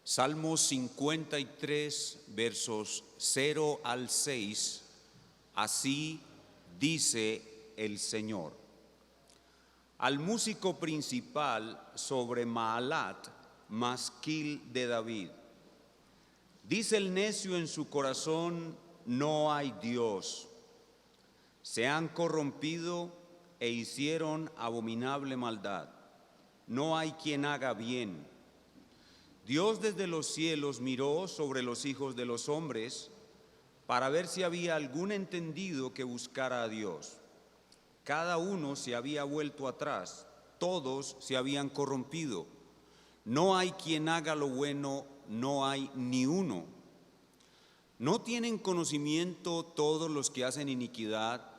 Salmo 53, versos 0 al 6, así dice el Señor. Al músico principal sobre Maalat, masquil de David. Dice el necio en su corazón, no hay Dios. Se han corrompido e hicieron abominable maldad. No hay quien haga bien. Dios desde los cielos miró sobre los hijos de los hombres para ver si había algún entendido que buscara a Dios. Cada uno se había vuelto atrás, todos se habían corrompido. No hay quien haga lo bueno, no hay ni uno. ¿No tienen conocimiento todos los que hacen iniquidad,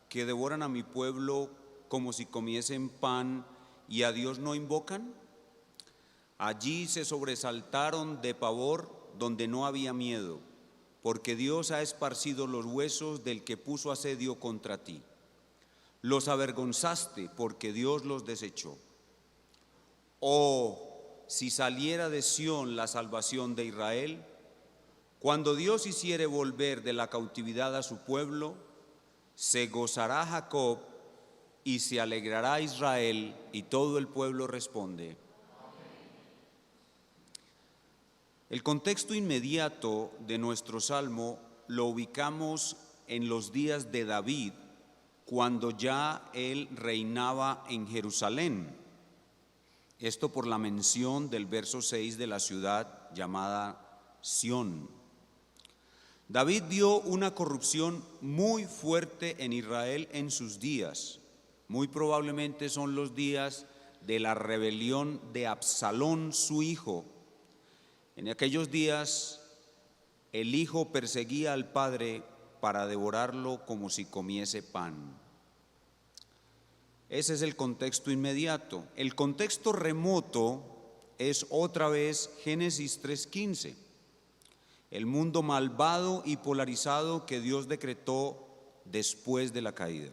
que devoran a mi pueblo como si comiesen pan y a Dios no invocan? Allí se sobresaltaron de pavor donde no había miedo, porque Dios ha esparcido los huesos del que puso asedio contra ti. Los avergonzaste porque Dios los desechó. Oh, si saliera de Sión la salvación de Israel, cuando Dios hiciere volver de la cautividad a su pueblo, se gozará Jacob y se alegrará Israel, y todo el pueblo responde. El contexto inmediato de nuestro salmo lo ubicamos en los días de David, cuando ya él reinaba en Jerusalén. Esto por la mención del verso 6 de la ciudad llamada Sión. David vio una corrupción muy fuerte en Israel en sus días. Muy probablemente son los días de la rebelión de Absalón, su hijo. En aquellos días, el hijo perseguía al padre para devorarlo como si comiese pan. Ese es el contexto inmediato. El contexto remoto es otra vez Génesis 3:15, el mundo malvado y polarizado que Dios decretó después de la caída.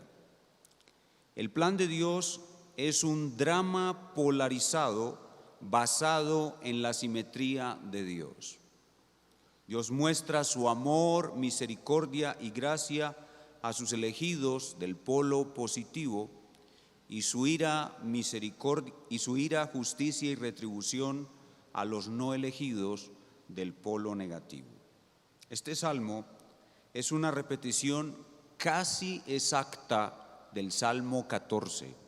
El plan de Dios es un drama polarizado basado en la simetría de Dios. Dios muestra su amor, misericordia y gracia a sus elegidos del polo positivo y su ira, justicia y retribución a los no elegidos del polo negativo. Este salmo es una repetición casi exacta del Salmo 14.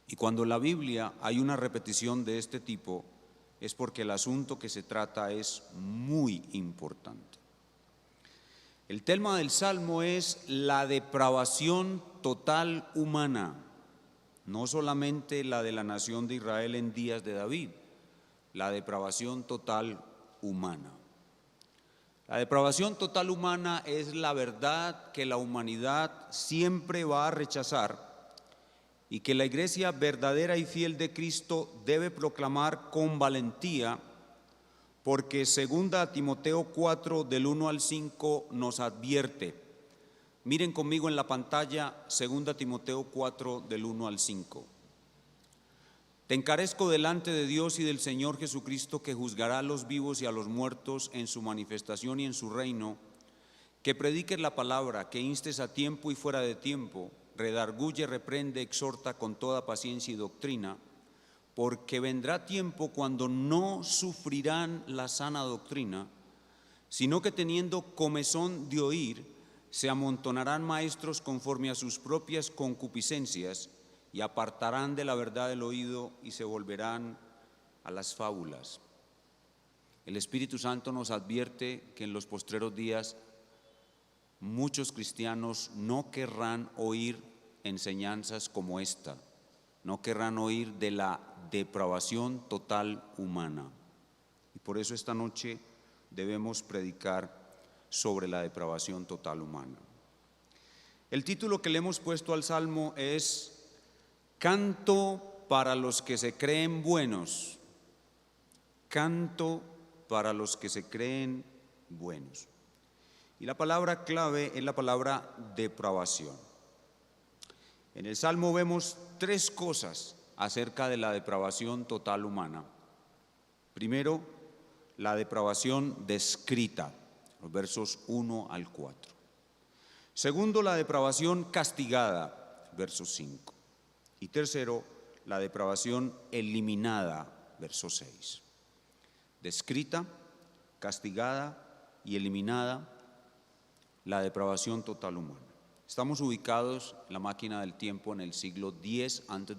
Y cuando en la Biblia hay una repetición de este tipo, es porque el asunto que se trata es muy importante. El tema del Salmo es la depravación total humana, no solamente la de la nación de Israel en días de David, la depravación total humana. La depravación total humana es la verdad que la humanidad siempre va a rechazar y que la iglesia verdadera y fiel de Cristo debe proclamar con valentía, porque 2 Timoteo 4 del 1 al 5 nos advierte. Miren conmigo en la pantalla 2 Timoteo 4 del 1 al 5. Te encarezco delante de Dios y del Señor Jesucristo, que juzgará a los vivos y a los muertos en su manifestación y en su reino, que prediques la palabra, que instes a tiempo y fuera de tiempo, redarguye, reprende, exhorta con toda paciencia y doctrina, porque vendrá tiempo cuando no sufrirán la sana doctrina, sino que teniendo comezón de oír, se amontonarán maestros conforme a sus propias concupiscencias, y apartarán de la verdad el oído y se volverán a las fábulas. El Espíritu Santo nos advierte que en los postreros días muchos cristianos no querrán oír enseñanzas como esta, no querrán oír de la depravación total humana. Y por eso esta noche debemos predicar sobre la depravación total humana. El título que le hemos puesto al Salmo es Canto para los que se creen buenos. Canto para los que se creen buenos. Y la palabra clave es la palabra depravación. En el Salmo vemos tres cosas acerca de la depravación total humana. Primero, la depravación descrita, los versos 1 al 4. Segundo, la depravación castigada, verso 5. Y tercero, la depravación eliminada, verso 6. Descrita, castigada y eliminada, la depravación total humana. Estamos ubicados, la máquina del tiempo, en el siglo X a.C.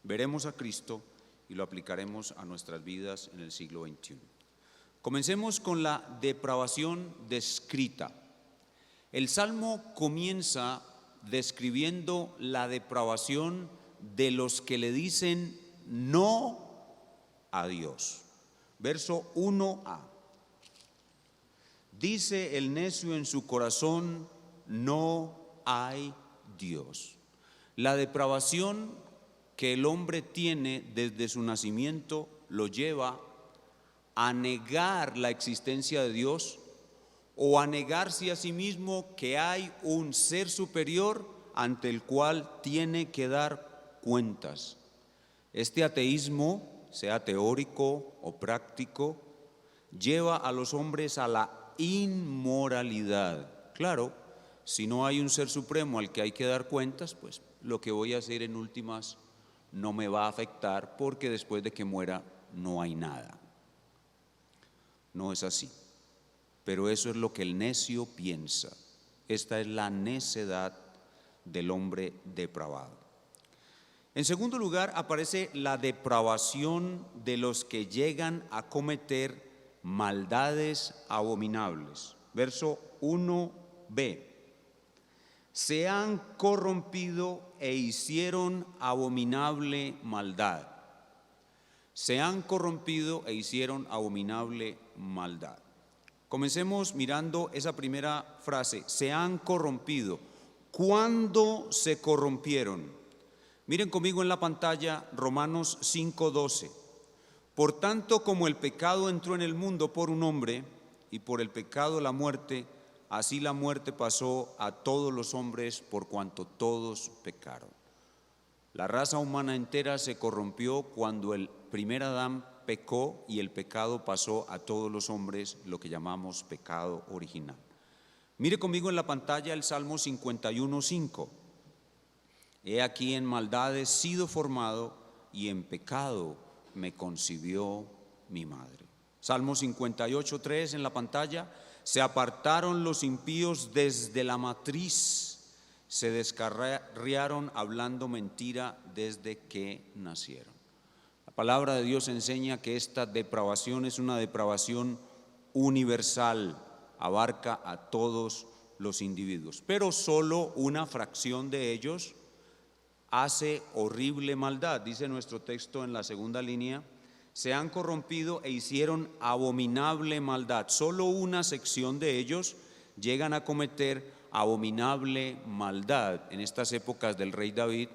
Veremos a Cristo y lo aplicaremos a nuestras vidas en el siglo XXI. Comencemos con la depravación descrita. El Salmo comienza describiendo la depravación de los que le dicen no a Dios. Verso 1a. Dice el necio en su corazón, no hay Dios. La depravación que el hombre tiene desde su nacimiento lo lleva a negar la existencia de Dios o a negarse a sí mismo que hay un ser superior ante el cual tiene que dar cuentas. Este ateísmo, sea teórico o práctico, lleva a los hombres a la inmoralidad. Claro, si no hay un ser supremo al que hay que dar cuentas, pues lo que voy a hacer en últimas no me va a afectar porque después de que muera no hay nada. No es así. Pero eso es lo que el necio piensa. Esta es la necedad del hombre depravado. En segundo lugar, aparece la depravación de los que llegan a cometer maldades abominables. Verso 1b. Se han corrompido e hicieron abominable maldad. Se han corrompido e hicieron abominable maldad. Comencemos mirando esa primera frase, se han corrompido. ¿Cuándo se corrompieron? Miren conmigo en la pantalla Romanos 5:12. Por tanto, como el pecado entró en el mundo por un hombre, y por el pecado la muerte, así la muerte pasó a todos los hombres por cuanto todos pecaron. La raza humana entera se corrompió cuando el primer Adán pecó y el pecado pasó a todos los hombres, lo que llamamos pecado original. Mire conmigo en la pantalla el Salmo 51:5. He aquí en maldad he sido formado y en pecado me concibió mi madre. Salmo 58:3 en la pantalla. Se apartaron los impíos desde la matriz, se descarriaron hablando mentira desde que nacieron. La palabra de Dios enseña que esta depravación es una depravación universal, abarca a todos los individuos, pero solo una fracción de ellos hace horrible maldad. Dice nuestro texto en la segunda línea, se han corrompido e hicieron abominable maldad. Solo una sección de ellos llegan a cometer abominable maldad. En estas épocas del rey David,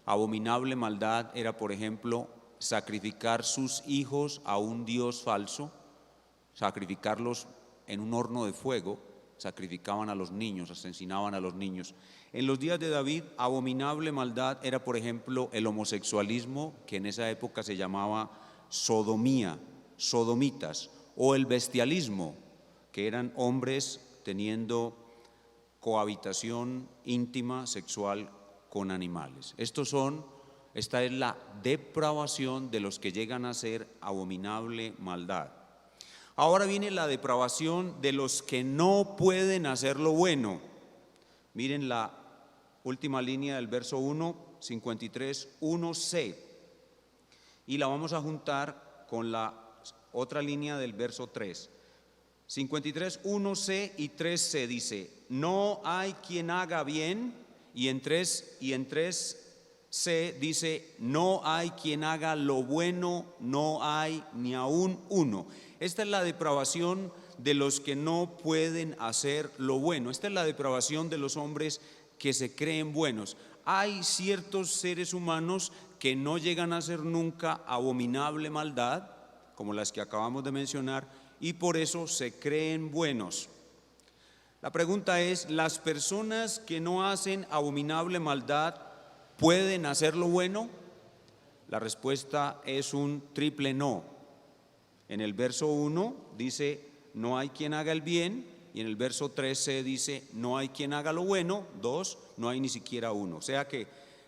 abominable maldad era, por ejemplo, sacrificar sus hijos a un dios falso, sacrificarlos en un horno de fuego, sacrificaban a los niños, asesinaban a los niños. En los días de David, abominable maldad era, por ejemplo, el homosexualismo, que en esa época se llamaba sodomía, sodomitas, o el bestialismo, que eran hombres teniendo cohabitación íntima, sexual con animales. Esta es la depravación de los que llegan a hacer abominable maldad. Ahora viene la depravación de los que no pueden hacer lo bueno. Miren la última línea del verso 1, 53:1c. Y la vamos a juntar con la otra línea del verso 3. 53:1c y 3c dice, no hay quien haga bien, y en 3c dice, no hay quien haga lo bueno, no hay ni aún uno. Esta es la depravación de los que no pueden hacer lo bueno. Esta es la depravación de los hombres que se creen buenos. Hay ciertos seres humanos que no llegan a hacer nunca abominable maldad, como las que acabamos de mencionar, y por eso se creen buenos. La pregunta es, ¿las personas que no hacen abominable maldad pueden hacer lo bueno? La respuesta es un triple no. En el verso 1 dice, no hay quien haga el bien, y en el verso 13 dice, no hay quien haga lo bueno. 2, no hay ni siquiera uno. O sea que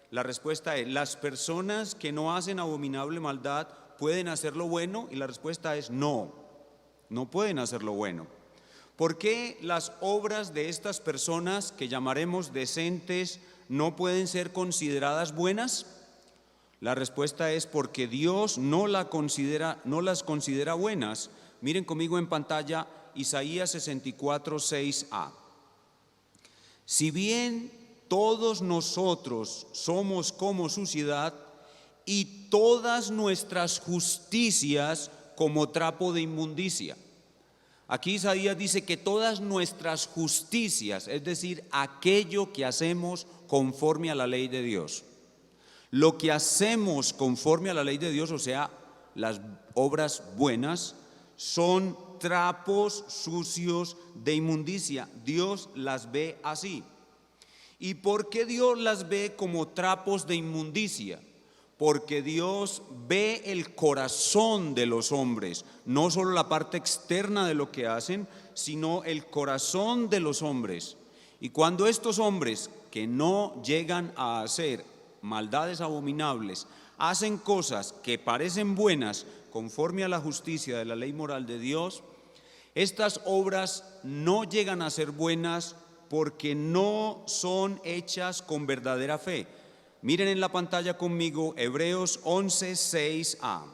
la respuesta es, las personas que no hacen abominable maldad pueden hacer lo bueno, y la respuesta es no, no pueden hacer lo bueno. ¿Por qué las obras de estas personas que llamaremos decentes no pueden ser consideradas buenas? La respuesta es porque Dios no las considera buenas. Miren conmigo en pantalla Isaías 64, 6a. Si bien todos nosotros somos como suciedad y todas nuestras justicias como trapo de inmundicia. Aquí Isaías dice que todas nuestras justicias, es decir, aquello que hacemos conforme a la ley de Dios. Lo que hacemos conforme a la ley de Dios, o sea, las obras buenas, son trapos sucios de inmundicia. Dios las ve así. ¿Y por qué Dios las ve como trapos de inmundicia? Porque Dios ve el corazón de los hombres, no solo la parte externa de lo que hacen, sino el corazón de los hombres. Y cuando estos hombres que no llegan a hacer maldades abominables, hacen cosas que parecen buenas conforme a la justicia de la ley moral de Dios, estas obras no llegan a ser buenas porque no son hechas con verdadera fe. Miren en la pantalla conmigo Hebreos 11, 6a.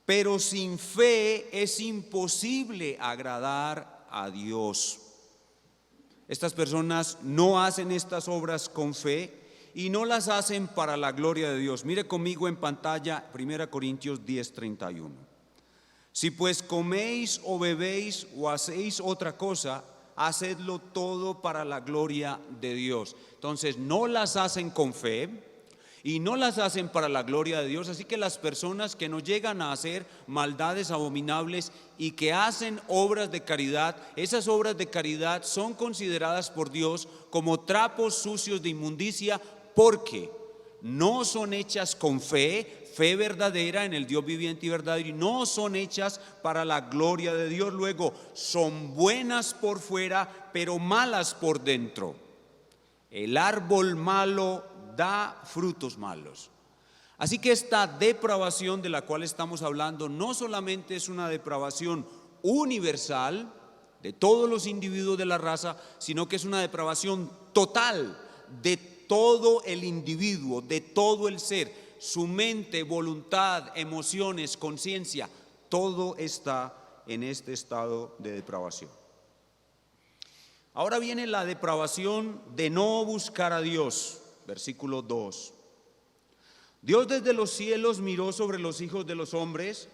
Pero sin fe es imposible agradar a Dios. Estas personas no hacen estas obras con fe y no las hacen para la gloria de Dios. Mire conmigo en pantalla 1 Corintios 10, 31. Si pues coméis o bebéis o hacéis otra cosa, hacedlo todo para la gloria de Dios. Entonces no las hacen con fe y no las hacen para la gloria de Dios. Así que las personas que no llegan a hacer maldades abominables y que hacen obras de caridad, esas obras de caridad son consideradas por Dios como trapos sucios de inmundicia, porque no son hechas con fe verdadera en el Dios viviente y verdadero, y no son hechas para la gloria de Dios. Luego, son buenas por fuera, pero malas por dentro. El árbol malo da frutos malos. Así que esta depravación de la cual estamos hablando no solamente es una depravación universal de todos los individuos de la raza, sino que es una depravación total de todo el individuo, de todo el ser. Su mente, voluntad, emociones, conciencia, todo está en este estado de depravación. Ahora viene la depravación de no buscar a Dios, versículo 2. Dios desde los cielos miró sobre los hijos de los hombres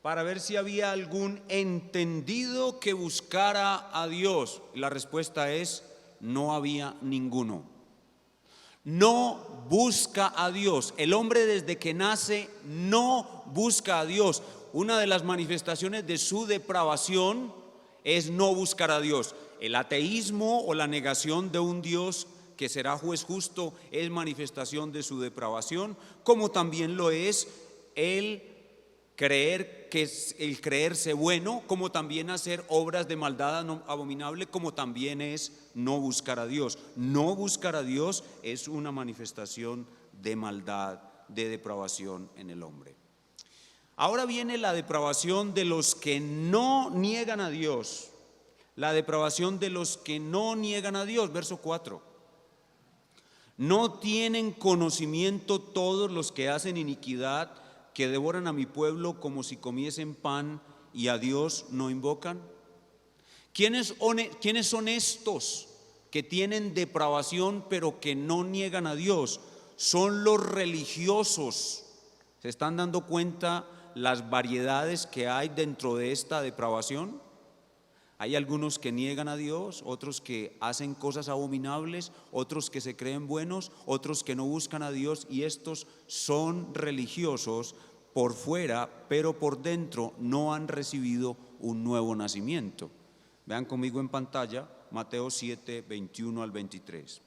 para ver si había algún entendido que buscara a Dios. Y la respuesta es, no había ninguno. No busca a Dios. El hombre desde que nace no busca a Dios. Una de las manifestaciones de su depravación es no buscar a Dios. El ateísmo o la negación de un Dios que será juez justo es manifestación de su depravación, como también lo es el creerse bueno, como también hacer obras de maldad abominable, como también es no buscar a Dios. No buscar a Dios es una manifestación de maldad, de depravación en el hombre. Ahora viene la depravación de los que no niegan a Dios. La depravación de los que no niegan a Dios, verso 4. No tienen conocimiento todos los que hacen iniquidad, que devoran a mi pueblo como si comiesen pan y a Dios no invocan. ¿Quiénes son estos que tienen depravación pero que no niegan a Dios? Son los religiosos. ¿Se están dando cuenta las variedades que hay dentro de esta depravación? Hay algunos que niegan a Dios, otros que hacen cosas abominables, otros que se creen buenos, otros que no buscan a Dios, y estos son religiosos por fuera, pero por dentro no han recibido un nuevo nacimiento. Vean conmigo en pantalla Mateo 7, 21 al 23.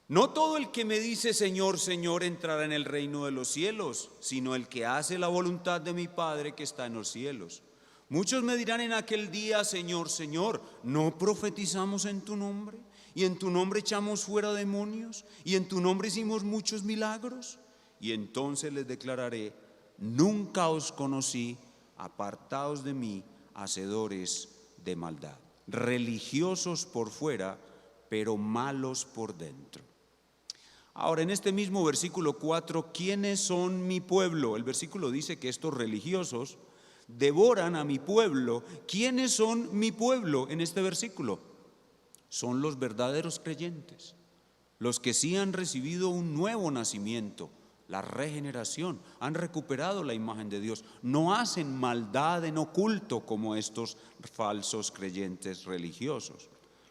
No todo el que me dice Señor, Señor entrará en el reino de los cielos, sino el que hace la voluntad de mi Padre que está en los cielos. Muchos me dirán en aquel día, Señor, Señor, ¿no profetizamos en tu nombre? ¿Y en tu nombre echamos fuera demonios? ¿Y en tu nombre hicimos muchos milagros? Y entonces les declararé: nunca os conocí, apartaos de mí, hacedores de maldad. Religiosos por fuera, pero malos por dentro. Ahora, en este mismo versículo 4, ¿quiénes son mi pueblo? El versículo dice que estos religiosos devoran a mi pueblo. ¿Quiénes son mi pueblo en este versículo? Son los verdaderos creyentes, los que sí han recibido un nuevo nacimiento, la regeneración, han recuperado la imagen de Dios, no hacen maldad en oculto como estos falsos creyentes religiosos.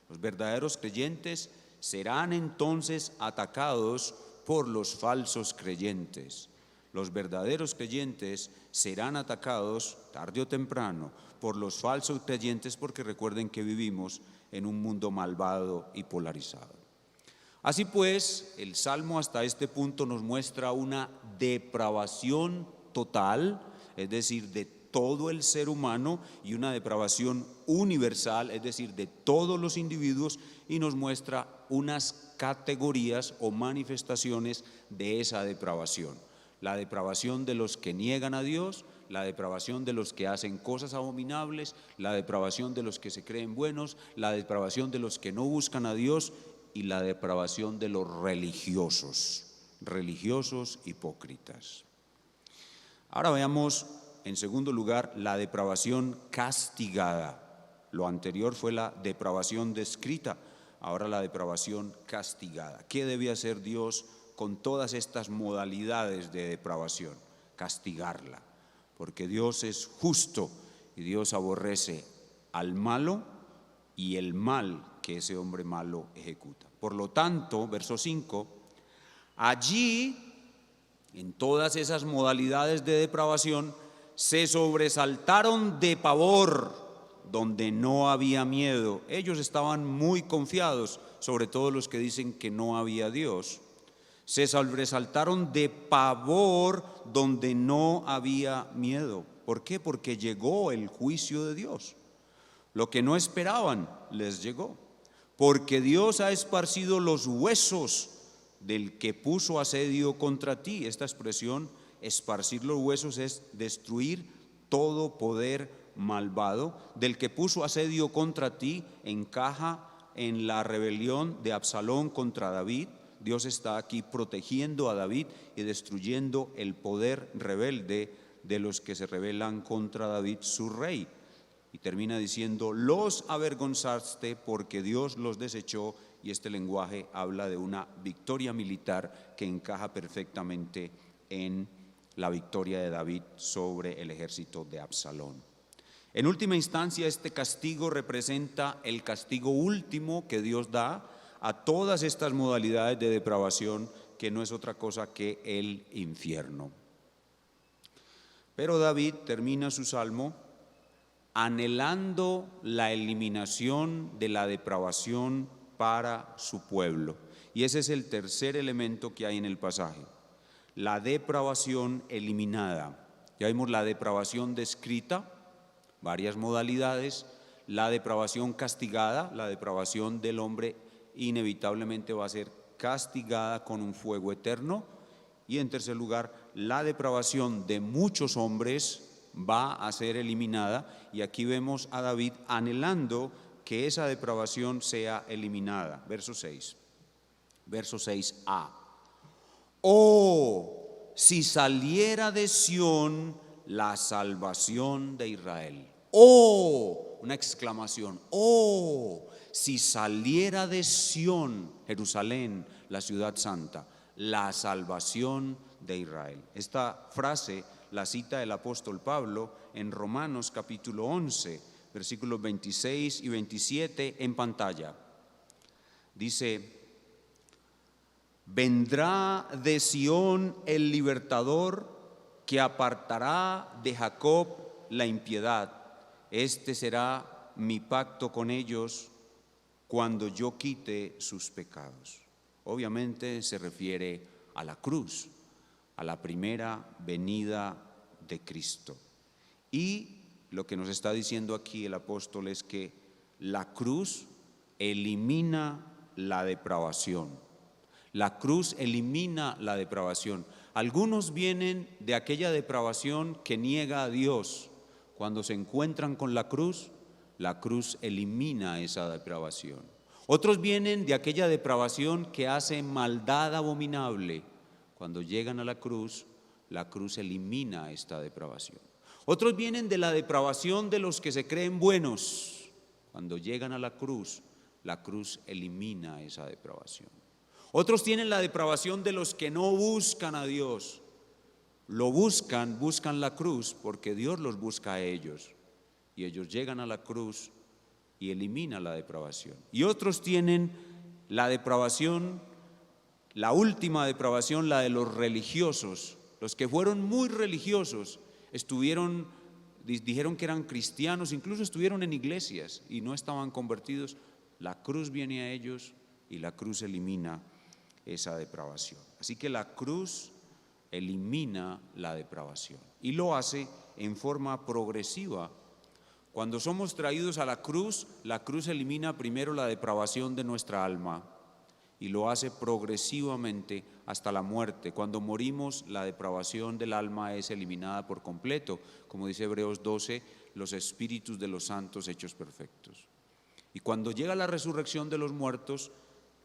Los verdaderos creyentes serán entonces atacados por los falsos creyentes. Los verdaderos creyentes serán atacados tarde o temprano por los falsos creyentes, porque recuerden que vivimos en un mundo malvado y polarizado. Así pues, el Salmo hasta este punto nos muestra una depravación total, es decir, de todo el ser humano, y una depravación universal, es decir, de todos los individuos, y nos muestra unas categorías o manifestaciones de esa depravación. La depravación de los que niegan a Dios, la depravación de los que hacen cosas abominables, la depravación de los que se creen buenos, la depravación de los que no buscan a Dios y la depravación de los religiosos hipócritas. Ahora veamos en segundo lugar la depravación castigada. Lo anterior fue la depravación descrita, ahora la depravación castigada. ¿Qué debe hacer Dios con todas estas modalidades de depravación? Castigarla, porque Dios es justo y Dios aborrece al malo y el mal que ese hombre malo ejecuta. Por lo tanto, verso 5, allí, en todas esas modalidades de depravación, se sobresaltaron de pavor donde no había miedo. Ellos estaban muy confiados, sobre todo los que dicen que no había Dios. Se sobresaltaron de pavor donde no había miedo. ¿Por qué? Porque llegó el juicio de Dios. Lo que no esperaban les llegó. Porque Dios ha esparcido los huesos del que puso asedio contra ti. Esta expresión, esparcir los huesos, es destruir todo poder malvado. Del que puso asedio contra ti encaja en la rebelión de Absalón contra David. Dios está aquí protegiendo a David y destruyendo el poder rebelde de los que se rebelan contra David, su rey. Y termina diciendo: los avergonzaste porque Dios los desechó. Y este lenguaje habla de una victoria militar que encaja perfectamente en la victoria de David sobre el ejército de Absalón. En última instancia, este castigo representa el castigo último que Dios da a todas estas modalidades de depravación, que no es otra cosa que el infierno. Pero David termina su salmo anhelando la eliminación de la depravación para su pueblo. Y ese es el tercer elemento que hay en el pasaje: la depravación eliminada. Ya vimos la depravación descrita, varias modalidades. La depravación castigada, la depravación del hombre inevitablemente va a ser castigada con un fuego eterno. Y en tercer lugar, la depravación de muchos hombres va a ser eliminada, y aquí vemos a David anhelando que esa depravación sea eliminada. Verso 6, verso 6a. Oh, si saliera de Sión la salvación de Israel. Oh, una exclamación. Oh, si saliera de Sión, Jerusalén, la ciudad santa, la salvación de Israel. Esta frase la cita el apóstol Pablo en Romanos capítulo 11, versículos 26 y 27 en pantalla. Dice: vendrá de Sión el libertador, que apartará de Jacob la impiedad. Este será mi pacto con ellos cuando yo quite sus pecados. Obviamente se refiere a la cruz, a la primera venida de Cristo. Y lo que nos está diciendo aquí el apóstol es que la cruz elimina la depravación. La cruz elimina la depravación. Algunos vienen de aquella depravación que niega a Dios. Cuando se encuentran con la cruz elimina esa depravación. Otros vienen de aquella depravación que hace maldad abominable. Cuando llegan a la cruz elimina esta depravación. Otros vienen de la depravación de los que se creen buenos. Cuando llegan a la cruz elimina esa depravación. Otros tienen la depravación de los que no buscan a Dios. Buscan la cruz porque Dios los busca a ellos. Y ellos llegan a la cruz y elimina la depravación. Y otros tienen la depravación, la última depravación, la de los religiosos, los que fueron muy religiosos, dijeron que eran cristianos, incluso estuvieron en iglesias y no estaban convertidos. La cruz viene a ellos y la cruz elimina esa depravación. Así que la cruz elimina la depravación y lo hace en forma progresiva. Cuando somos traídos a la cruz elimina primero la depravación de nuestra alma y lo hace progresivamente hasta la muerte. Cuando morimos, la depravación del alma es eliminada por completo, como dice Hebreos 12, los espíritus de los santos hechos perfectos. Y cuando llega la resurrección de los muertos,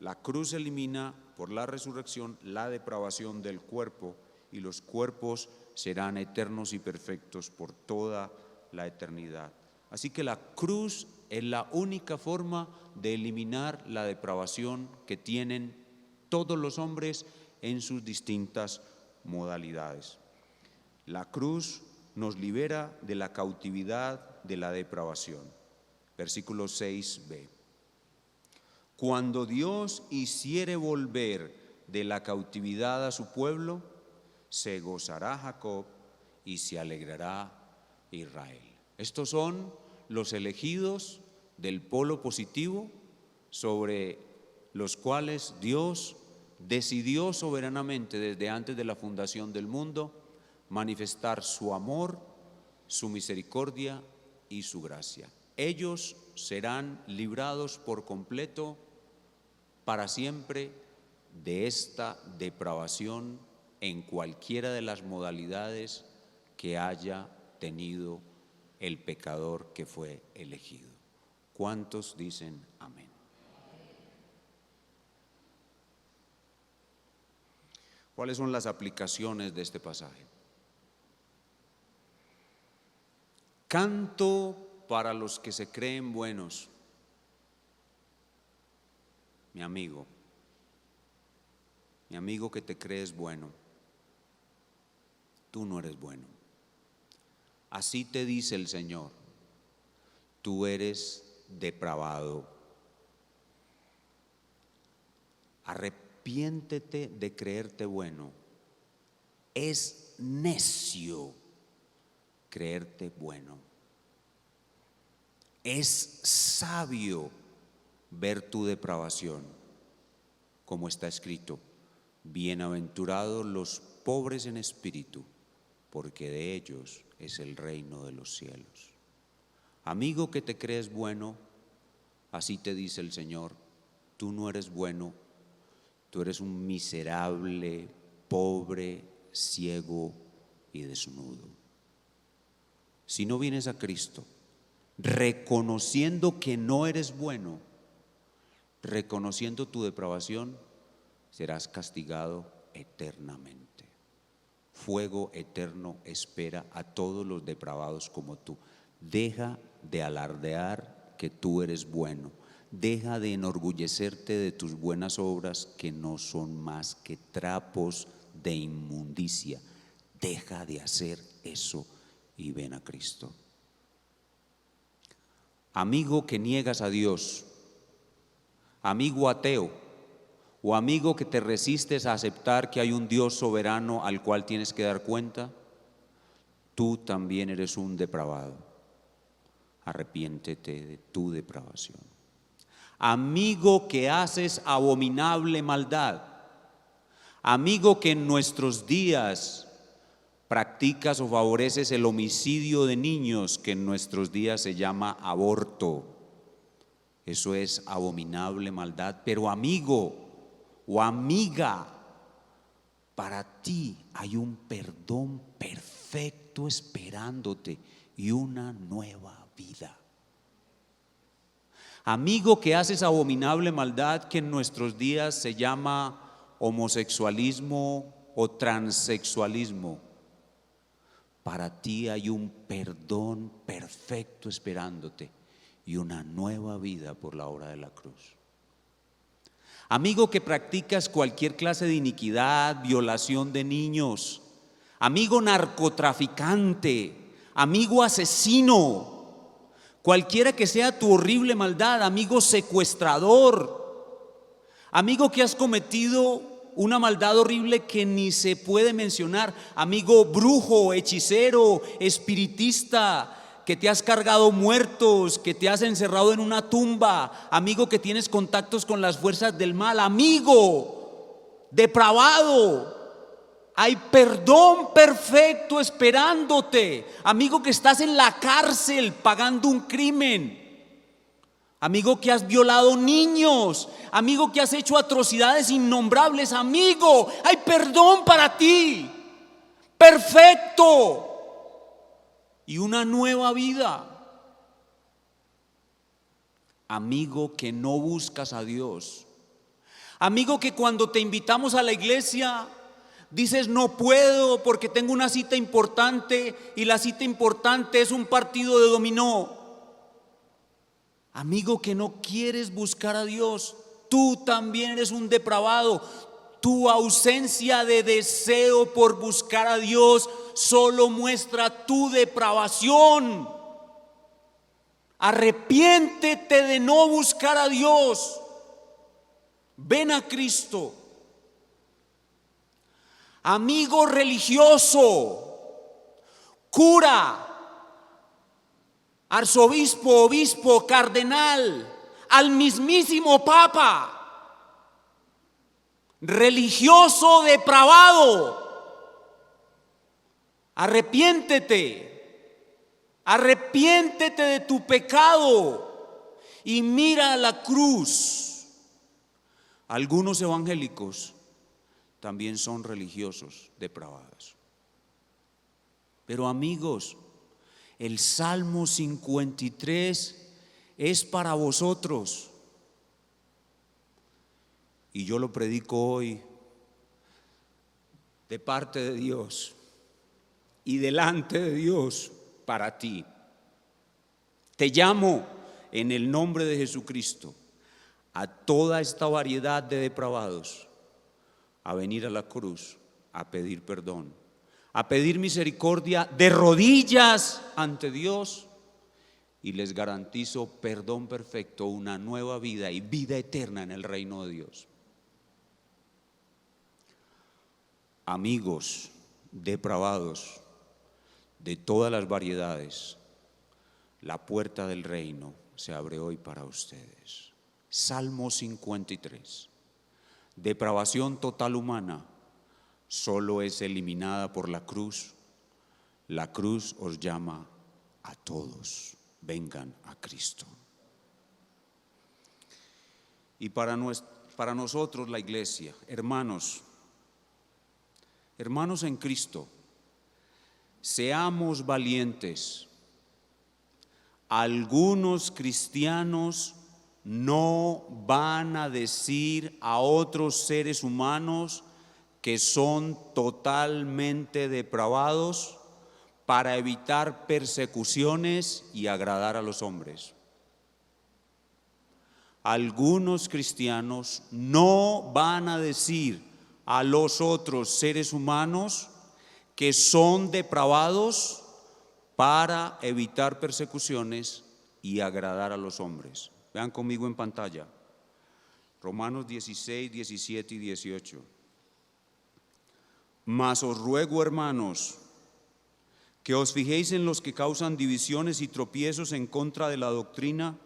la cruz elimina por la resurrección la depravación del cuerpo y los cuerpos serán eternos y perfectos por toda la eternidad. Así que la cruz es la única forma de eliminar la depravación que tienen todos los hombres en sus distintas modalidades. La cruz nos libera de la cautividad de la depravación. Versículo 6b. Cuando Dios hiciere volver de la cautividad a su pueblo, se gozará Jacob y se alegrará Israel. Estos son los elegidos del polo positivo sobre los cuales Dios decidió soberanamente desde antes de la fundación del mundo manifestar su amor, su misericordia y su gracia. Ellos serán librados por completo para siempre de esta depravación en cualquiera de las modalidades que haya tenido el pecador que fue elegido. ¿Cuántos dicen amén? ¿Cuáles son las aplicaciones de este pasaje? Canto para los que se creen buenos. Mi amigo que te crees bueno, tú no eres bueno. Así te dice el Señor, tú eres depravado. Arrepiéntete de creerte bueno. Es necio creerte bueno. Es sabio ver tu depravación, como está escrito, bienaventurados los pobres en espíritu, porque de ellos es el reino de los cielos. Amigo que te crees bueno, así te dice el Señor, tú no eres bueno, tú eres un miserable, pobre, ciego y desnudo. Si no vienes a Cristo, reconociendo que no eres bueno, reconociendo tu depravación, serás castigado eternamente. Fuego eterno espera a todos los depravados como tú. Deja de alardear que tú eres bueno. Deja de enorgullecerte de tus buenas obras que no son más que trapos de inmundicia. Deja de hacer eso y ven a Cristo. Amigo que niegas a Dios, amigo ateo, o amigo que te resistes a aceptar que hay un Dios soberano al cual tienes que dar cuenta, tú también eres un depravado. Arrepiéntete de tu depravación. amigo que haces abominable maldad, amigo que en nuestros días practicas o favoreces el homicidio de niños, que en nuestros días se llama aborto. Eso es abominable maldad. Pero amigo o amiga, para ti hay un perdón perfecto esperándote y una nueva vida. Amigo que haces abominable maldad, que en nuestros días se llama homosexualismo o transexualismo, para ti hay un perdón perfecto esperándote y una nueva vida por la obra de la cruz. Amigo que practicas cualquier clase de iniquidad, violación de niños, amigo narcotraficante, amigo asesino, cualquiera que sea tu horrible maldad, amigo secuestrador, amigo que has cometido una maldad horrible que ni se puede mencionar, amigo brujo, hechicero, espiritista, que te has cargado muertos, que te has encerrado en una tumba, amigo que tienes contactos con las fuerzas del mal, amigo depravado. Hay perdón perfecto esperándote, amigo que estás en la cárcel pagando un crimen, amigo que has violado niños, amigo que has hecho atrocidades innombrables, amigo, hay perdón para ti, perfecto, y una nueva vida. Amigo que no buscas a Dios, amigo que cuando te invitamos a la iglesia dices no puedo porque tengo una cita importante y la cita importante es un partido de dominó. Amigo que no quieres buscar a Dios, tú también eres un depravado. Tu ausencia de deseo por buscar a Dios solo muestra tu depravación. Arrepiéntete de no buscar a Dios. Ven a Cristo. Amigo religioso, cura, arzobispo, obispo, cardenal, al mismísimo Papa, religioso depravado, arrepiéntete de tu pecado y mira la cruz. Algunos evangélicos también son religiosos depravados. Pero amigos, el Salmo 53 es para vosotros. Y yo lo predico hoy de parte de Dios y delante de Dios para ti. Te llamo en el nombre de Jesucristo a toda esta variedad de depravados a venir a la cruz, a pedir perdón, a pedir misericordia de rodillas ante Dios, y les garantizo perdón perfecto, una nueva vida y vida eterna en el reino de Dios. Amigos depravados de todas las variedades, la puerta del reino se abre hoy para ustedes. Salmo 53. Depravación total humana solo es eliminada por la cruz. La cruz os llama a todos, vengan a Cristo. Y para nosotros la iglesia, hermanos en Cristo, seamos valientes. Algunos cristianos no van a decir a otros seres humanos que son totalmente depravados para evitar persecuciones y agradar a los hombres. Algunos cristianos no van a decir a los otros seres humanos que son depravados para evitar persecuciones y agradar a los hombres. Vean conmigo en pantalla, Romanos 16, 17 y 18. Mas os ruego, hermanos, que os fijéis en los que causan divisiones y tropiezos en contra de la doctrina,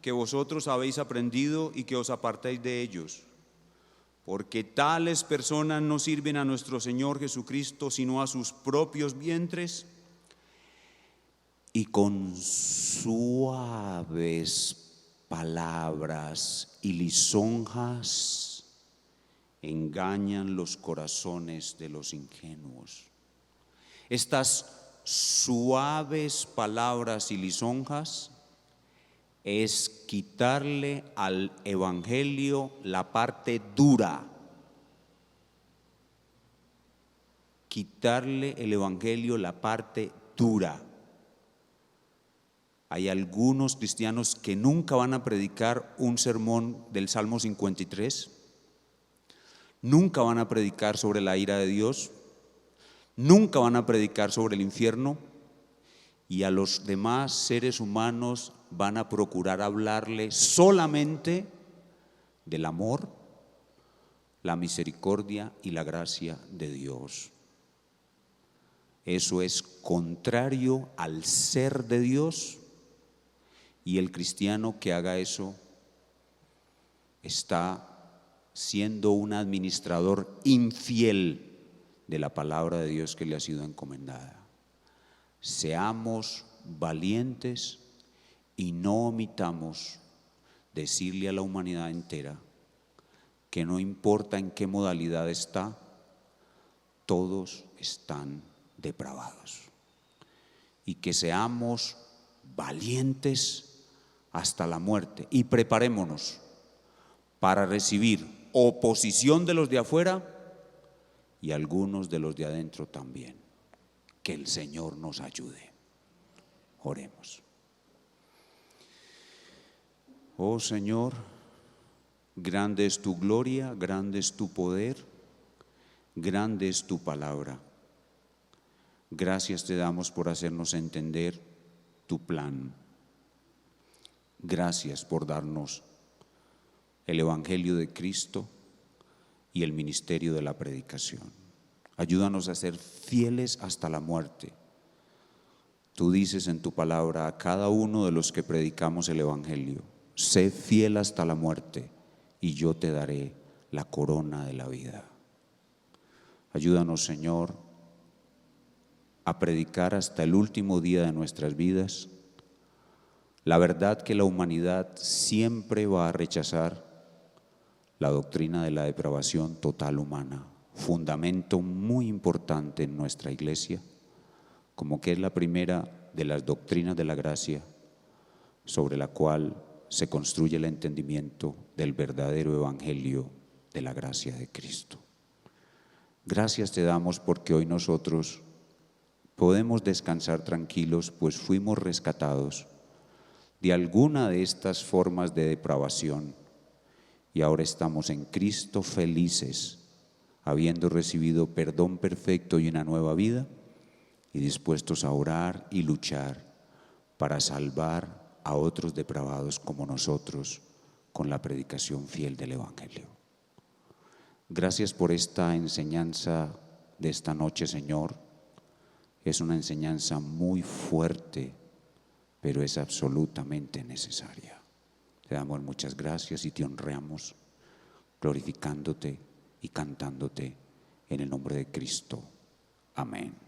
que vosotros habéis aprendido y que os apartéis de ellos, porque tales personas no sirven a nuestro Señor Jesucristo, sino a sus propios vientres, y con suaves palabras y lisonjas engañan los corazones de los ingenuos. Estas suaves palabras y lisonjas es quitarle al evangelio la parte dura. Quitarle el evangelio la parte dura. Hay algunos cristianos que nunca van a predicar un sermón del Salmo 53, nunca van a predicar sobre la ira de Dios, nunca van a predicar sobre el infierno, y a los demás seres humanos van a procurar hablarle solamente del amor, la misericordia y la gracia de Dios. Eso es contrario al ser de Dios, y el cristiano que haga eso está siendo un administrador infiel de la palabra de Dios que le ha sido encomendada. Seamos valientes y no omitamos decirle a la humanidad entera que no importa en qué modalidad está, todos están depravados, y que seamos valientes hasta la muerte y preparémonos para recibir oposición de los de afuera y algunos de los de adentro también. Que el Señor nos ayude. Oremos. Oh Señor, grande es tu gloria, grande es tu poder, grande es tu palabra. Gracias te damos por hacernos entender tu plan. Gracias por darnos el Evangelio de Cristo y el ministerio de la predicación. Ayúdanos a ser fieles hasta la muerte. Tú dices en tu palabra a cada uno de los que predicamos el Evangelio: sé fiel hasta la muerte y yo te daré la corona de la vida. Ayúdanos, Señor, a predicar hasta el último día de nuestras vidas la verdad que la humanidad siempre va a rechazar: la doctrina de la depravación total humana, fundamento muy importante en nuestra iglesia, como que es la primera de las doctrinas de la gracia sobre la cual se construye el entendimiento del verdadero evangelio de la gracia de Cristo. Gracias te damos porque hoy nosotros podemos descansar tranquilos, pues fuimos rescatados de alguna de estas formas de depravación y ahora estamos en Cristo felices, habiendo recibido perdón perfecto y una nueva vida, y dispuestos a orar y luchar para salvar a otros depravados como nosotros con la predicación fiel del Evangelio. Gracias por esta enseñanza de esta noche, Señor. Es una enseñanza muy fuerte, pero es absolutamente necesaria. Te damos muchas gracias y te honramos, glorificándote y cantándote en el nombre de Cristo. Amén.